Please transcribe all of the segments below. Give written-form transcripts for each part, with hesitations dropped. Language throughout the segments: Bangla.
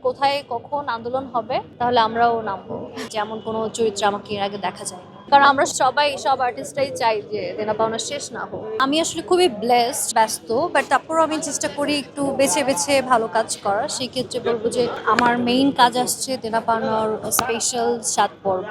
কোথায় কখন আন্দোলন হবে তাহলে আমরাও নামবো। যেমন কোনো চরিত্র আমাকে এর আগে দেখা যায়নি, কারণ আমরা সবাই সব আর্টিস্টরাই চাই যে দেনা পাওনা শেষ না হোক। আমি আসলে খুবই ব্যস্ত, বাট তারপরও আমি চেষ্টা করি একটু বেছে বেছে ভালো কাজ করার। সেই ক্ষেত্রে বলবো যে আমার মেইন কাজ আসছে দেনা পাওনার স্পেশাল 7 পর্ব,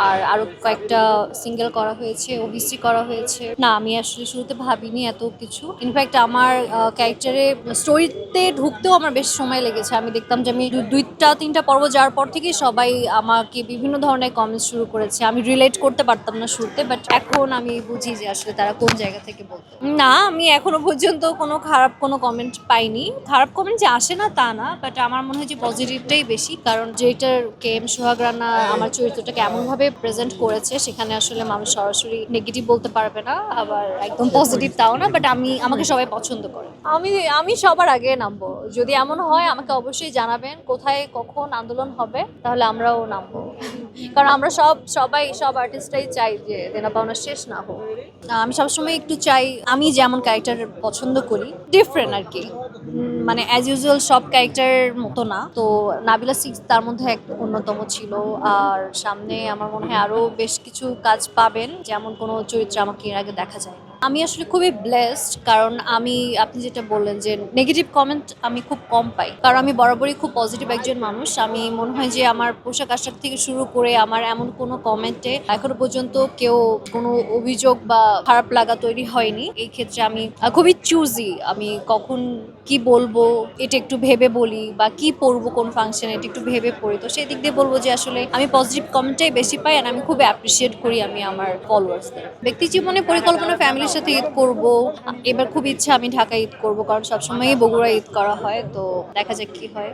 আর আরো কয়েকটা সিঙ্গেল করা হয়েছে, ওবিসি করা হয়েছে। না, আমি আসলে শুরুতে ভাবিনি এত কিছু। ইনফ্যাক্ট আমার ক্যারেক্টারে স্টোরিতে ঢুকতেও আমার বেশ সময় লেগেছে। আমি দেখতাম যে আমি দুইটা তিনটা পর্ব যাওয়ার পর থেকেই সবাই আমাকে বিভিন্ন ধরনের কমেন্টস শুরু করেছে। আমি রিলেট করতে পারতাম না শুরুতে, বাট এখন আমি বুঝি যে আসলে তারা কোন জায়গা থেকে বলতো। না, আমি এখনো পর্যন্ত কোনো খারাপ কোনো কমেন্ট পাইনি। খারাপ কমেন্ট যে আসে না তা না, বাট আমার মনে হয় যে পজিটিভটাই বেশি, কারণ যেটার কে এম সোহাগ রানা আমার চরিত্রটাকে এমনভাবে প্রেজেন্ট করেছে সেখানে আসলে মানুষ সরাসরি নেগেটিভ বলতে পারবে না, আবার একদম পজিটিভ তাও না। বাট আমাকে সবাই পছন্দ করে। আমি সবার আগে নামবো। যদি এমন হয় আমাকে অবশ্যই জানাবেন কোথায় কখন আন্দোলন হবে, তাহলে আমরাও নামবো। কারণ আমরা সবাই সব আর্টিস্টরাই চাই যে দেনা পাওনা শেষ না হোক। আমি সবসময় একটু চাই, আমি যেমন ক্যারেক্টার পছন্দ করি ডিফারেন্ট আর কি। মানে অ্যাজ ইউজুয়াল সব ক্যারেক্টারের মতো না। তো নাবিলা সিক্স তার মধ্যে এক অন্যতম ছিল। আর সামনে আমার মনে হয় আরো বেশ কিছু কাজ পাবেন, যেমন কোনো চরিত্র আমাকে এর আগে দেখা যায়। আমি আসলে খুবই ব্লেসড, কারণ আপনি যেটা বললেন যে নেগেটিভ কমেন্ট আমি খুব কম পাই, কারণ আমি বরাবরই খুব পজিটিভ একজন মানুষ। আমি মনে হয় যে আমার পোশাক আশাক থেকে শুরু করে আমার এমন কোনো কমেন্টে এখনো পর্যন্ত কেউ কোনো অভিযোগ বা খারাপ লাগা তৈরি হয়নি। এই ক্ষেত্রে আমি খুবই চুজি। আমি কখন কি বলবো এটা একটু ভেবে বলি, বা কি পরবো কোন ফাংশনে এটা একটু ভেবে পড়ি। তো সেই দিক দিয়ে বলবো যে আসলে আমি পজিটিভ কমেন্টটাই বেশি পাই, আর আমি খুব অ্যাপ্রিসিয়েট করি আমি আমার ফলোয়ার্সদের। ব্যক্তি জীবনে পরিকল্পনা ফ্যামিলির সাথে ঈদ করব। এবার খুব ইচ্ছা আমি ঢাকায় ঈদ করব, কারণ সবসময়ই বগুড়া ঈদ করা হয়। তো দেখা যাক কি হয়।